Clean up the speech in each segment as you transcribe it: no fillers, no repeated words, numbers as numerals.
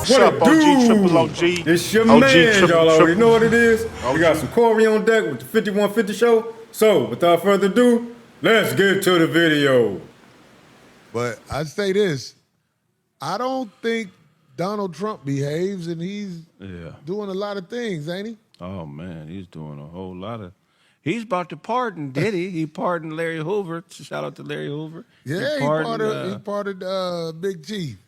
What's up, OG, triple OG? It's your OG, man, y'all already know what it is. OG. We got some Corey on deck with the 5150 show. So, without further ado, let's get to the video. But I'd say this, I don't think Donald Trump behaves, and he's doing a lot of things, ain't he? Oh, man, he's doing a whole lot of... He's about to pardon Diddy. He pardoned Larry Hoover. Shout out to Larry Hoover. Yeah, he pardoned Big Chief.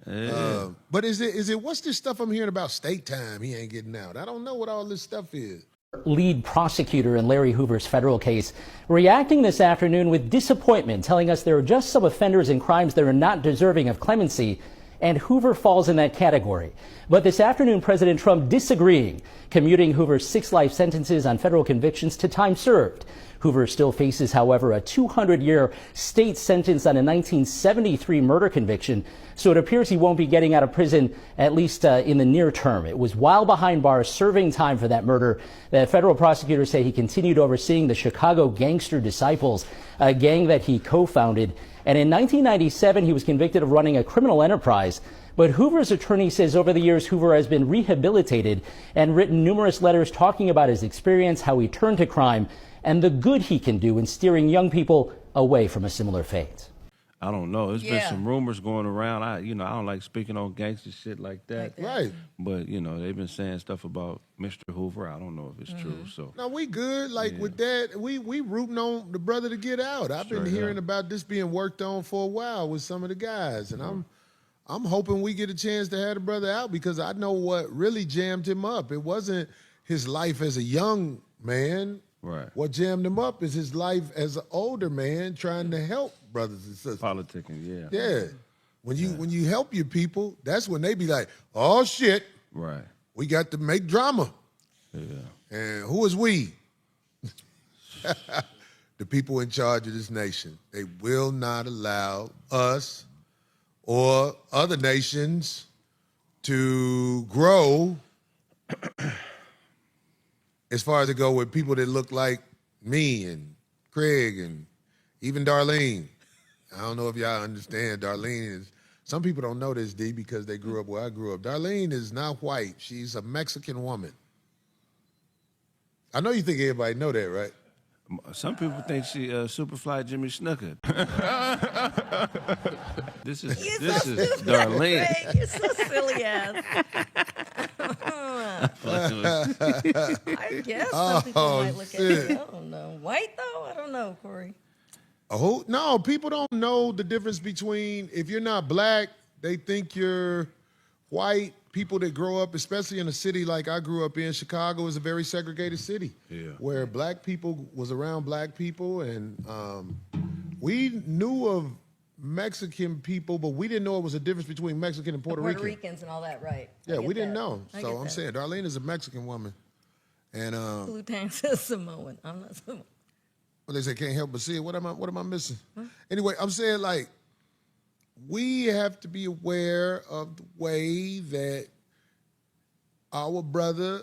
Yeah. But is it what's this stuff I'm hearing about state time he ain't getting out? I don't know what all this stuff is. Lead prosecutor in Larry Hoover's federal case reacting this afternoon with disappointment, telling us there are just some offenders and crimes that are not deserving of clemency, and Hoover falls in that category. But this afternoon, President Trump disagreeing, commuting Hoover's 6 life sentences on federal convictions to time served. Hoover still faces, however, a 200-year state sentence on a 1973 murder conviction, so it appears he won't be getting out of prison, at least in the near term. It was while behind bars serving time for that murder that federal prosecutors say he continued overseeing the Chicago Gangster Disciples, a gang that he co-founded. And in 1997, he was convicted of running a criminal enterprise. But Hoover's attorney says over the years, Hoover has been rehabilitated and written numerous letters talking about his experience, how he turned to crime, and the good he can do in steering young people away from a similar fate. I don't know. There's been some rumors going around. I don't like speaking on gangster shit like that. Right. But, they've been saying stuff about Mr. Hoover. I don't know if it's true. So No, we good. With that, we rooting on the brother to get out. I've been hearing about this being worked on for a while with some of the guys, and I'm hoping we get a chance to have the brother out, because I know what really jammed him up. It wasn't his life as a young man. Right. What jammed him up is his life as an older man trying to help brothers and sisters. politicking, Yeah. When you help your people, that's when they be like, oh shit. Right. We got to make drama. Yeah. And who is we? The people in charge of this nation. They will not allow us or other nations to grow as far as to go with people that look like me and Craig and even Darlene. I don't know if y'all understand. Darlene is, some people don't know this, D, because they grew up where I grew up. Darlene is not white. She's a Mexican woman. I know you think everybody know that, right? Some people think she Superfly Jimmy Snooker. This is Darlene. Craig, you're so silly ass. I guess some people might look at it. I don't know. White though? I don't know, Corey. Oh no, people don't know the difference between, if you're not black, they think you're white. People that grow up, especially in a city like I grew up in, Chicago is a very segregated city, where black people was around black people, and we knew of Mexican people, but we didn't know it was a difference between Mexican and Puerto Rican. Puerto Ricans and all that, right? Yeah, we didn't know. So I'm saying Darlene is a Mexican woman, and Lieutenant says Samoan. I'm not Samoan. well, they say can't help but see it. What am I missing? Huh? Anyway, I'm saying, like, we have to be aware of the way that our brother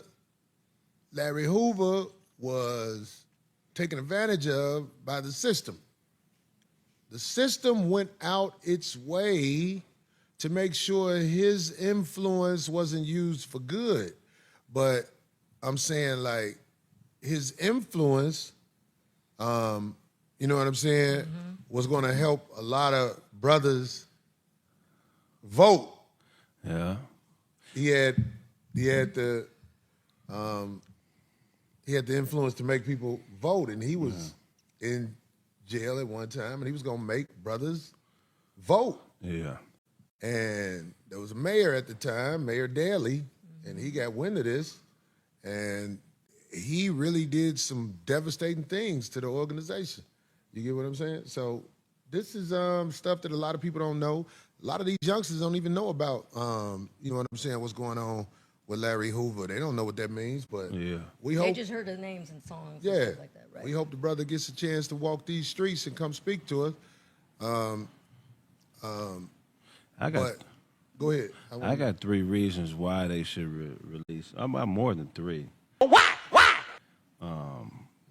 Larry Hoover was taken advantage of by the system. The system went out its way to make sure his influence wasn't used for good. But I'm saying, like, his influence, you know what I'm saying, was going to help a lot of brothers vote. Yeah. He had the influence to make people vote, and he was in jail at one time, and he was gonna make brothers vote. Yeah. And there was a mayor at the time, Mayor Daley, and he got wind of this, and he really did some devastating things to the organization. You get what I'm saying? So this is stuff that a lot of people don't know. A lot of these youngsters don't even know about, you know what I'm saying, what's going on with Larry Hoover. They don't know what that means, but we hope. They just heard the names and songs and stuff like that, right? We hope the brother gets a chance to walk these streets and come speak to us. Go ahead. I got 3 reasons why they should release. I'm more than 3. Why?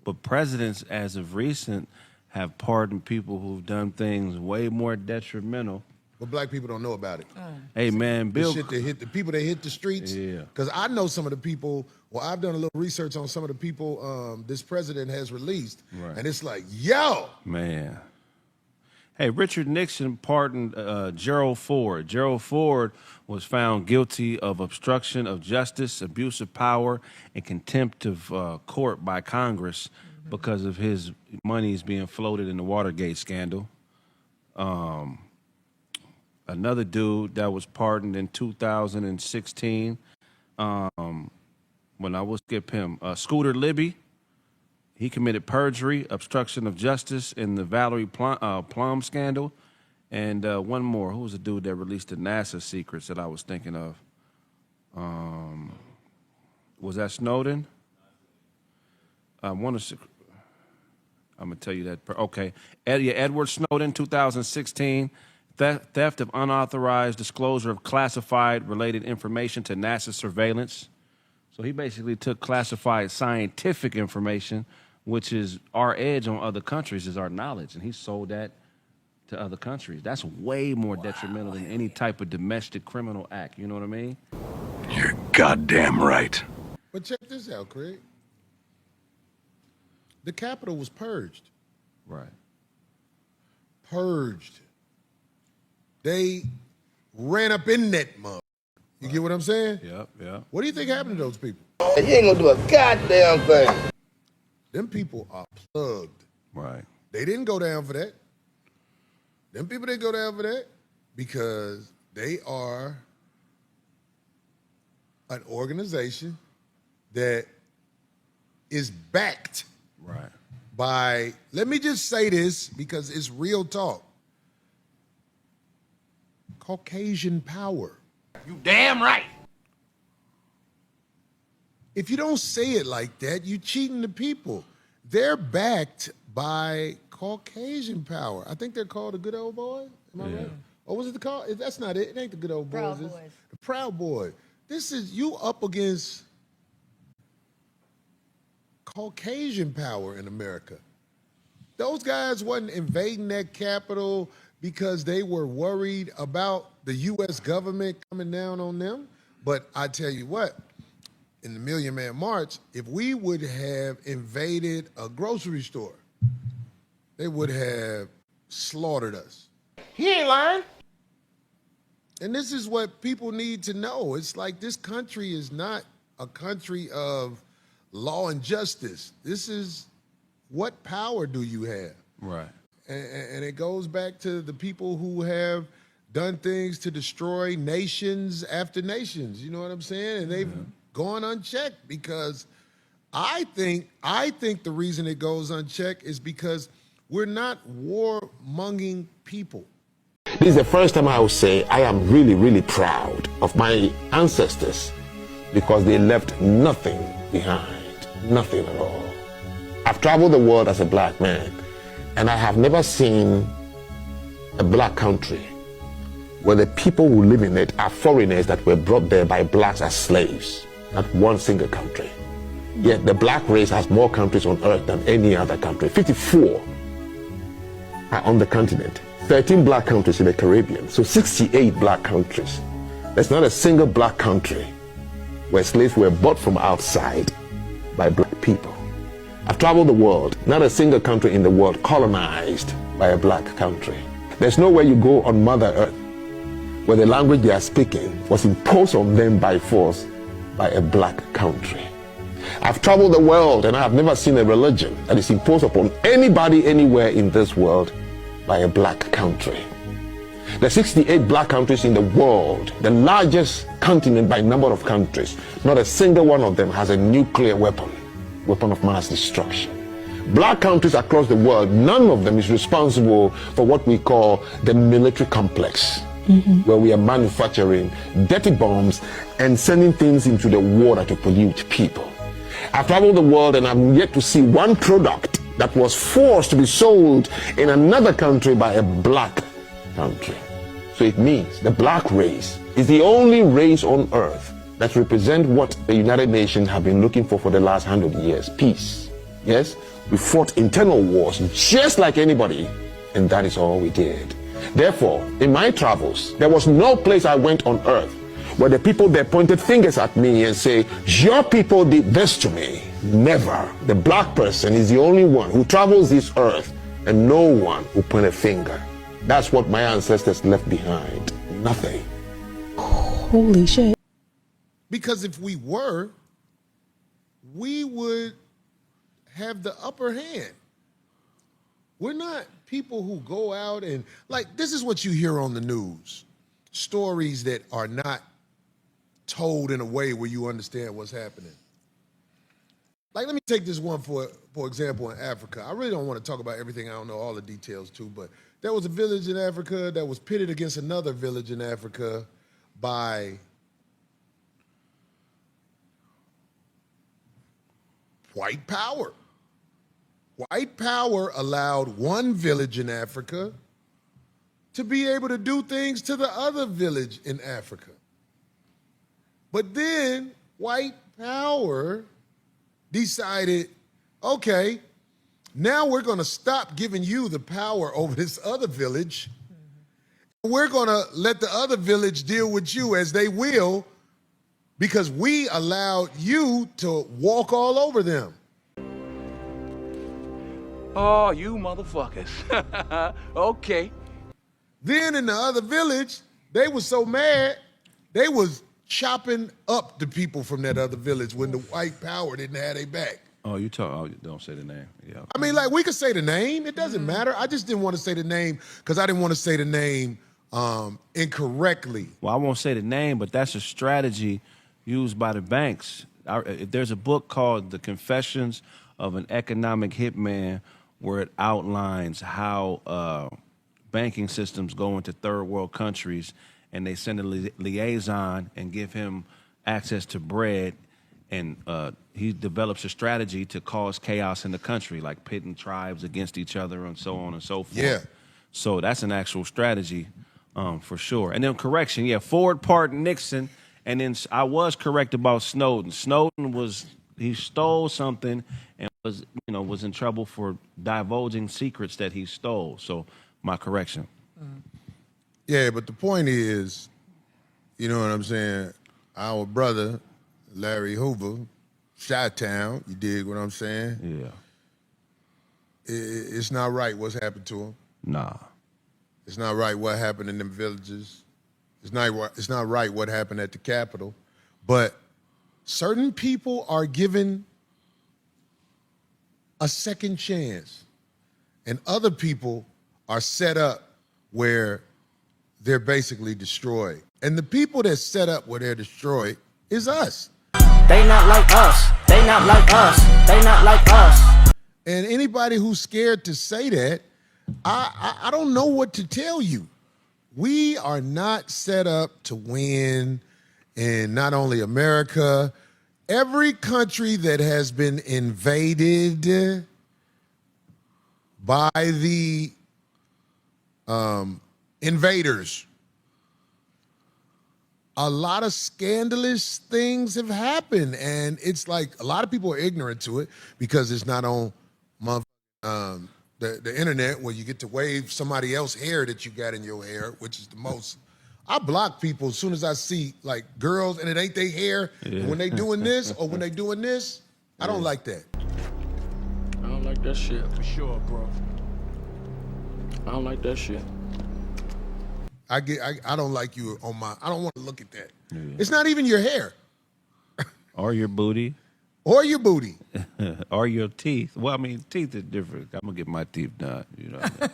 But presidents, as of recent, have pardoned people who've done things way more detrimental but black people don't know about it. Hey, man, The Bill. shit that hit the people that hit the streets. Yeah. Because I know some of the people. Well, I've done a little research on some of the people this president has released, Right. and it's like, yo, Man. Hey, Richard Nixon pardoned Gerald Ford. Gerald Ford was found guilty of obstruction of justice, abuse of power, and contempt of court by Congress because of his monies being floated in the Watergate scandal. Another dude that was pardoned in 2016, when I will skip him, Scooter Libby. He committed perjury, obstruction of justice in the Valerie Plum scandal. And one more. Who was the dude that released the NASA secrets that I was thinking of? Was that Snowden? I'm going to tell you that. Okay. Edward Snowden, 2016. Theft of unauthorized disclosure of classified related information to NASA surveillance. So he basically took classified scientific information, which is our edge on other countries, is our knowledge, and he sold that to other countries. That's way more detrimental than any type of domestic criminal act. You know what I mean? You're goddamn right. but check this out, Craig. The Capitol was purged. Right. Purged. They ran up in that mug. You get what I'm saying? Yep. What do you think happened to those people? You ain't gonna do a goddamn thing. Them people are plugged. Right. They didn't go down for that. Them people didn't go down for that because they are an organization that is backed Right. by, let me just say this because it's real talk, Caucasian power. You damn right. If you don't say it like that, you're cheating the people. They're backed by Caucasian power. I think they're called the Good Old Boys. Am I right? Or was it the call? That's not it. It ain't the Good Old Boys. Proud It's Boys. the Proud Boys. This is you up against Caucasian power in America. Those guys wasn't invading that Capitol because they were worried about the U.S. government coming down on them. But I tell you what, in the Million Man March, if we would have invaded a grocery store, they would have slaughtered us. He ain't lying. And this is what people need to know. It's like this country is not a country of law and justice. This is what power do you have? Right. And it goes back to the people who have done things to destroy nations after nations. You know what I'm saying? And they've gone unchecked because I think the reason it goes unchecked is because we're not warmongering people. This is the first time I will say I am really, really proud of my ancestors because they left nothing behind, nothing at all. I've traveled the world as a black man, and I have never seen a black country where the people who live in it are foreigners that were brought there by blacks as slaves. Not one single country. Yet the black race has more countries on earth than any other country. 54 are on the continent. 13 black countries in the Caribbean. So 68 black countries. There's not a single black country where slaves were bought from outside by black people. I've traveled the world. Not a single country in the world colonized by a black country. There's nowhere you go on Mother Earth where the language they are speaking was imposed on them by force by a black country. I've traveled the world and I have never seen a religion that is imposed upon anybody anywhere in this world by a black country. The 68 black countries in the world, the largest continent by number of countries, not a single one of them has a nuclear weapon of mass destruction. Black countries across the world, none of them is responsible for what we call the military complex, where we are manufacturing dirty bombs and sending things into the water to pollute people. I've traveled the world and I'm yet to see one product that was forced to be sold in another country by a black country. So it means the black race is the only race on earth that represents what the United Nations have been looking for the last 100 years, peace. Yes, we fought internal wars just like anybody, and that is all we did. Therefore, in my travels, there was no place I went on earth where the people there pointed fingers at me and say, your people did this to me. Never. The black person is the only one who travels this earth and no one who pointed a finger. That's what my ancestors left behind. Nothing. Holy shit. Because if we were, we would have the upper hand. We're not people who go out and, like, this is what you hear on the news. Stories that are not told in a way where you understand what's happening. Like, let me take this one for example in Africa. I really don't want to talk about everything. I don't know all the details too, but there was a village in Africa that was pitted against another village in Africa by white power. White power allowed one village in Africa to be able to do things to the other village in Africa. But then white power decided, okay, now we're going to stop giving you the power over this other village. We're going to let the other village deal with you as they will because we allowed you to walk all over them. Oh, you motherfuckers. Okay. Then in the other village, they were so mad, they was chopping up the people from that other village when the white power didn't have their back. Oh, don't say the name. Yeah. I mean, like, we could say the name. It doesn't matter. I just didn't want to say the name because I didn't want to say the name incorrectly. Well, I won't say the name, but that's a strategy used by the banks. There's a book called The Confessions of an Economic Hitman where it outlines how banking systems go into third world countries and they send a liaison and give him access to bread, and he develops a strategy to cause chaos in the country, like pitting tribes against each other and so on and so forth. Yeah. So that's an actual strategy for sure. And then correction, yeah, Ford pardoned Nixon, and then I was correct about Snowden. He stole something and was in trouble for divulging secrets that he stole. So my correction. Yeah, but the point is, you know what I'm saying? Our brother, Larry Hoover, Chi-Town, you dig what I'm saying? Yeah. It's not right what's happened to him. Nah. It's not right what happened in them villages. It's not right what happened at the Capitol. But certain people are given a second chance, and other people are set up where they're basically destroyed. And the people that's set up where they're destroyed is us. They not like us. They not like us. They not like us. And anybody who's scared to say that, I don't know what to tell you. We are not set up to win in not only America, every country that has been invaded by the invaders. A lot of scandalous things have happened, and it's like a lot of people are ignorant to it because it's not on the internet where you get to wave somebody else's hair that you got in your hair, which is the most. I block people as soon as I see like girls and it ain't their hair, and when they doing this or when they doing this, I don't like that. I don't like that shit. For sure, bro. I don't like that shit. I don't like you on my. I don't want to look at that. Yeah. It's not even your hair. Or your booty. Or your booty. Or your teeth. Well, I mean, teeth is different. I'm going to get my teeth done, you know what I mean?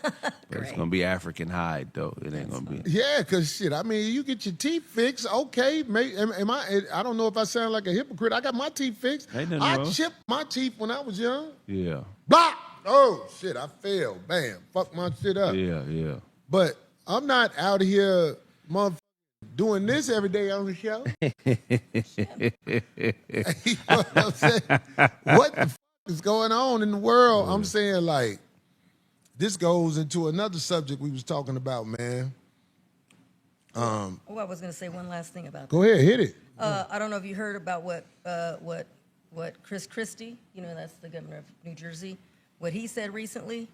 But it's going to be African hide, though. It ain't going to be. Yeah, because shit, I mean, you get your teeth fixed, okay. I don't know if I sound like a hypocrite. I got my teeth fixed. I chipped my teeth when I was young. Yeah. Blah! Oh, shit, I failed. Bam. Fuck my shit up. Yeah. But I'm not out here, motherfucker, doing this every day on the show. You know what I'm saying? What the fuck is going on in the world? I'm saying, like, this goes into another subject we was talking about, man. I was going to say one last thing about that. Go ahead, hit it. I don't know if you heard about what Chris Christie, that's the governor of New Jersey, what he said recently.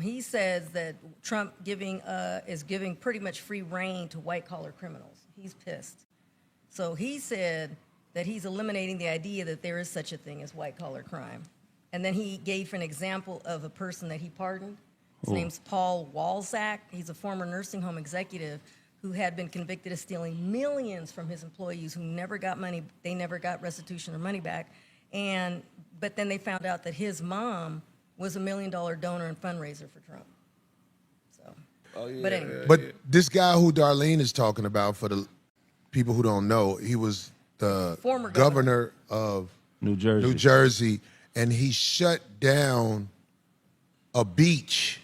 He says that Trump is giving pretty much free reign to white-collar criminals. He's pissed. So he said that he's eliminating the idea that there is such a thing as white-collar crime. And then he gave an example of a person that he pardoned. His name's Paul Walzak. He's a former nursing home executive who had been convicted of stealing millions from his employees who never got money. They never got restitution or money back. But then they found out that his mom was $1 million donor and fundraiser for Trump. So, but anyway. But this guy who Darlene is talking about, for the people who don't know, he was the Former governor of New Jersey. New Jersey, and he shut down a beach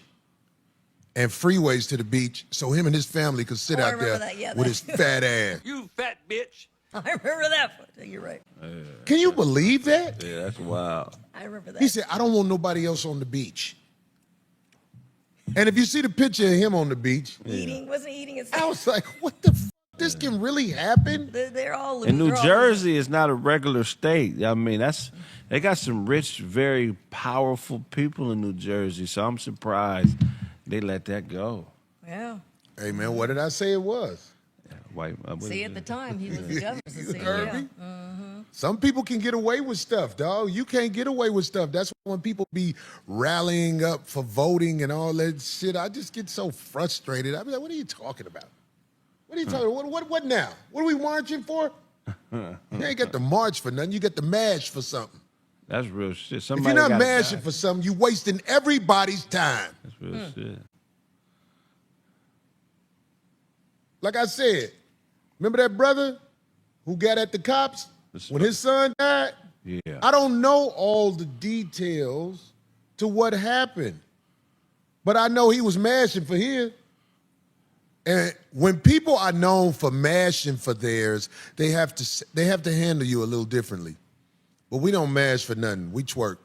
and freeways to the beach so him and his family could sit out there with his fat ass. You fat bitch. I remember that. You're right. Can you believe that? Yeah, that's wild. I remember that. He said, I don't want nobody else on the beach. And if you see the picture of him on the beach, Wasn't eating his. I was like, what the f***? This can really happen? They're all In New Jersey, it's not a regular state. I mean, they got some rich, very powerful people in New Jersey, so I'm surprised they let that go. Yeah. Hey, man, what did I say it was? See, at the time, he was the governor. You heard me? Some people can get away with stuff, dog. You can't get away with stuff. That's when people be rallying up for voting and all that shit. I just get so frustrated. I be like, what are you talking about? What are you talking about? What now? What are we marching for? You ain't got to march for nothing. You got to mash for something. That's real shit. If you're not mashing for something, you wasting everybody's time. That's real shit. Like I said, remember that brother who got at the cops when his son died? Yeah. I don't know all the details to what happened, but I know he was mashing for his. And when people are known for mashing for theirs, they have to handle you a little differently. But we don't mash for nothing. We twerk.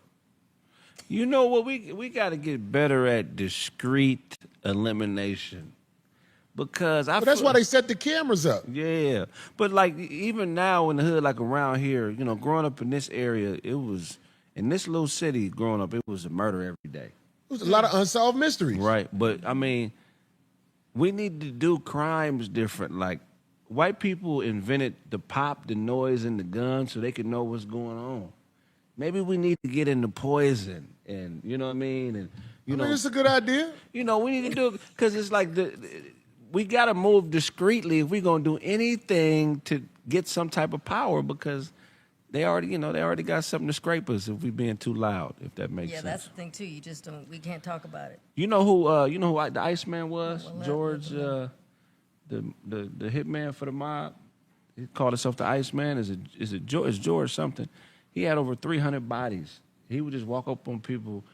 You know what? We got to get better at discreet elimination. Because that's why they set the cameras up. Yeah. But like even now in the hood, like around here, you know, growing up in this area, it was, in this little city growing up, it was a murder every day. It was a lot of unsolved mysteries. Right. But I mean, we need to do crimes different. Like white people invented the pop, the noise, and the gun so they could know what's going on. Maybe we need to get into poison and, you know what I mean? And, you know, it's a good idea. You know, we need to do it because it's like we got to move discreetly if we're going to do anything to get some type of power because they already got something to scrape us if we're being too loud, if that makes sense. Yeah, that's the thing too. You just don't. We can't talk about it. You know who the Iceman was? George, the hitman for the mob. He called himself the Iceman. Is it George something? He had over 300 bodies. He would just walk up on people,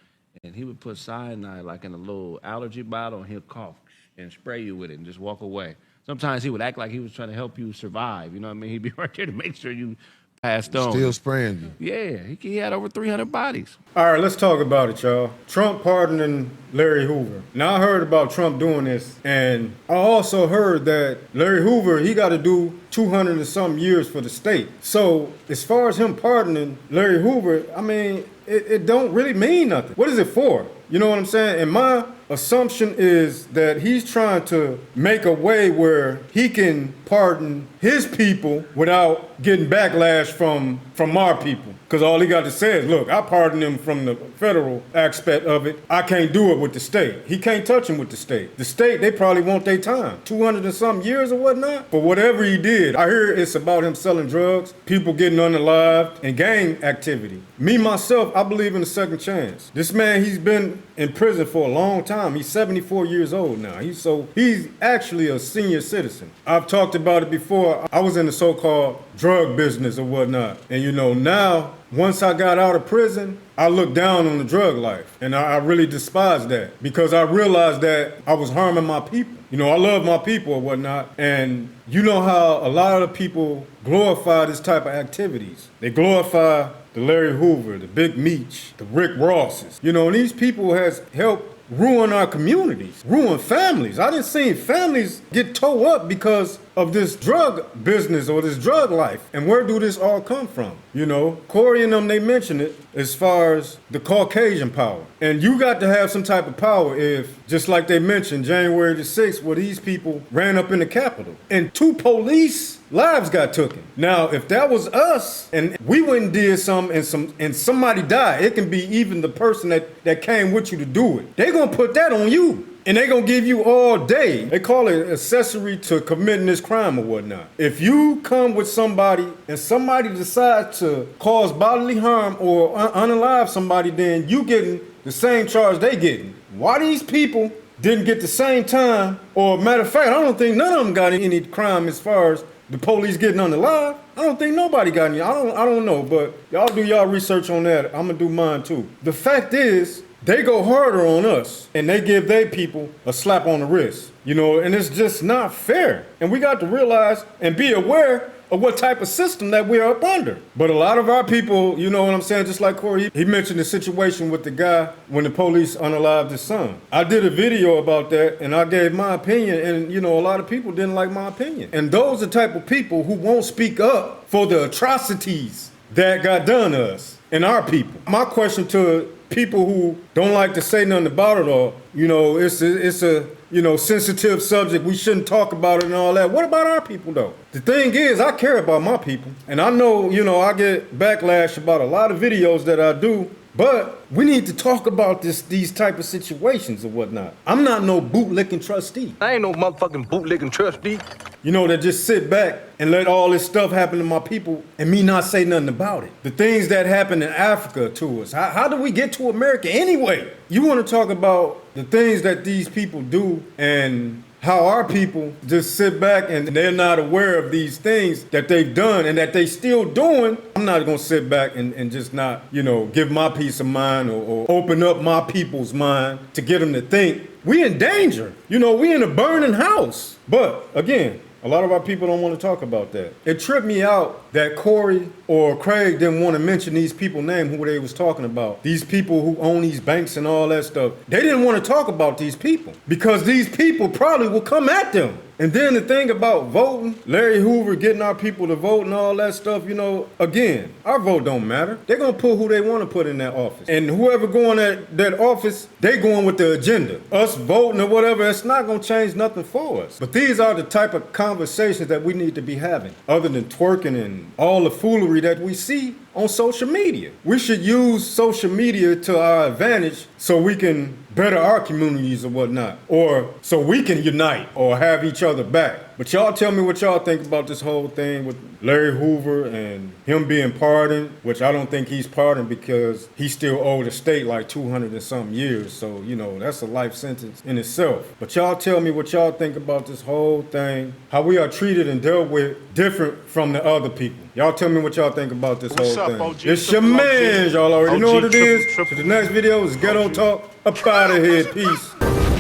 and he would put cyanide like in a little allergy bottle, and he'll cough and spray you with it and just walk away. Sometimes he would act like he was trying to help you survive. You know what I mean? He'd be right there to make sure you passed on. Still spraying you. Yeah, he had over 300 bodies. All right, let's talk about it, y'all. Trump pardoning Larry Hoover. Now, I heard about Trump doing this, and I also heard that Larry Hoover, he got to do 200 and some years for the state. So, as far as him pardoning Larry Hoover, I mean, it don't really mean nothing. What is it for? You know what I'm saying? And my assumption is that he's trying to make a way where he can pardon his people without getting backlash from our people. Because all he got to say is, look, I pardon him from the federal aspect of it. I can't do it with the state. He can't touch him with the state. The state, they probably want their time. 200 and some years or whatnot. For whatever he did. I hear it's about him selling drugs, people getting unalived, and gang activity. Me, myself, I believe in a second chance. This man, he's been in prison for a long time. He's 74 years old now. He's actually a senior citizen. I've talked about it before. I was in the so-called drug business or whatnot. And you know, now, once I got out of prison, I looked down on the drug life. And I really despised that because I realized that I was harming my people. You know, I love my people or whatnot. And you know how a lot of people glorify this type of activities. They glorify the Larry Hoover, the Big Meech, the Rick Rosses. You know, and these people has helped ruin our communities, ruin families. I done seen families get tore up because of this drug business or this drug life. And where do this all come from? You know, Corey and them, they mention it as far as the Caucasian power. And you got to have some type of power if, just like they mentioned, January the 6th, where these people ran up in the Capitol and 2 police lives got taken. Now, if that was us and we went and did something and somebody died, it can be even the person that came with you to do it. They're gonna put that on you. And they're gonna give you all day. They call it accessory to committing this crime or whatnot. If you come with somebody and somebody decides to cause bodily harm or unalive somebody, then you getting the same charge they getting. Why these people didn't get the same time, or matter of fact, I don't think none of them got any crime as far as the police getting unalive. I don't think nobody got any. I don't know, but y'all do y'all research on that. I'm gonna do mine too. The fact is, they go harder on us and they give their people a slap on the wrist, you know, and it's just not fair. And we got to realize and be aware of what type of system that we're up under. But a lot of our people, you know what I'm saying, just like Corey, he mentioned the situation with the guy when the police unalived his son. I did a video about that and I gave my opinion, and you know, a lot of people didn't like my opinion. And those are the type of people who won't speak up for the atrocities that got done to us and our people. My question to people who don't like to say nothing about it, or you know, it's a you know, sensitive subject, we shouldn't talk about it and all that. What about our people though? The thing is, I care about my people, and I know, you know, I get backlash about a lot of videos that I do, but we need to talk about these type of situations or whatnot. I'm not no bootlicking trustee. I ain't no motherfucking bootlicking trustee. You know, that just sit back and let all this stuff happen to my people and me not say nothing about it. The things that happen in Africa to us. How do we get to America anyway? You want to talk about the things that these people do and how our people just sit back and they're not aware of these things that they've done and that they still doing. I'm not gonna sit back and just not, you know, give my peace of mind or open up my people's mind to get them to think. We in danger. You know, we in a burning house. But again, a lot of our people don't want to talk about that. It tripped me out that Corey or Craig didn't want to mention these people's name who they was talking about. These people who own these banks and all that stuff. They didn't want to talk about these people because these people probably will come at them. And then the thing about voting, Larry Hoover getting our people to vote and all that stuff, you know, again, our vote don't matter. They're going to put who they want to put in that office. And whoever going at that office, they going with the agenda. Us voting or whatever, it's not going to change nothing for us. But these are the type of conversations that we need to be having, other than twerking and all the foolery that we see on social media. We should use social media to our advantage so we can better our communities or whatnot, or so we can unite or have each other back. But y'all tell me what y'all think about this whole thing with Larry Hoover and him being pardoned, which I don't think he's pardoned because he still owed the state like 200 and some years. So, you know, that's a life sentence in itself. But y'all tell me what y'all think about this whole thing, how we are treated and dealt with different from the other people. Y'all tell me what y'all think about this whole thing. OG, it's your man, y'all already know what it is. To the next video is Ghetto Talk. Up out of here. Peace.